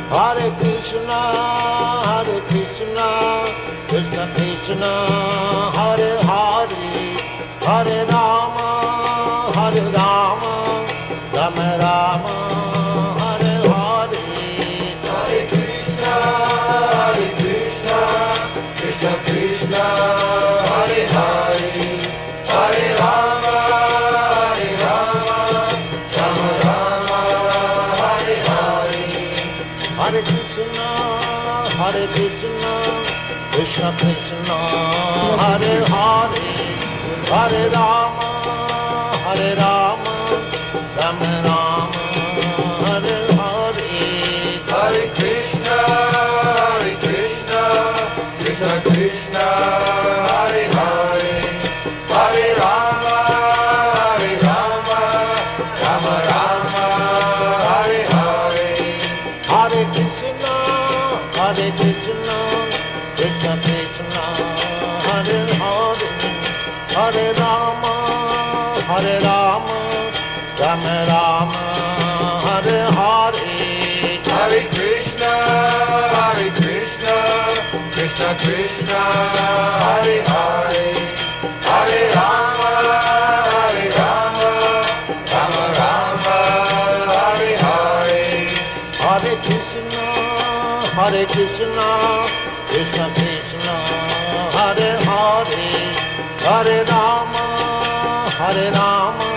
Hare Krishna, Krishna Krishna, Hare Hare, Hare Rama, Rama Rama, Hare Hare. Hare Krishna, Krishna Krishna, Hare Hare, Hare Rama, Rama Rama, Hare Hare. Hare Krishna, Krishna Krishna, Hare Hare, Hare Rama, Rama Rama, Hare Hare. Hare Krishna, Krishna Krishna, Hare Hare, Hare Rama, Rama Rama, Hare Hare. Hare Krishna, Krishna Krishna, Hare Hare, Hare Rama, Rama Rama, Hare Hare. Hare Krishna, Krishna Krishna, Hare Hare, Hare Rama, Rama Rama, Hare Hare. Hare Krishna, Krishna Krishna, Hare Hare, Hare Rama, Rama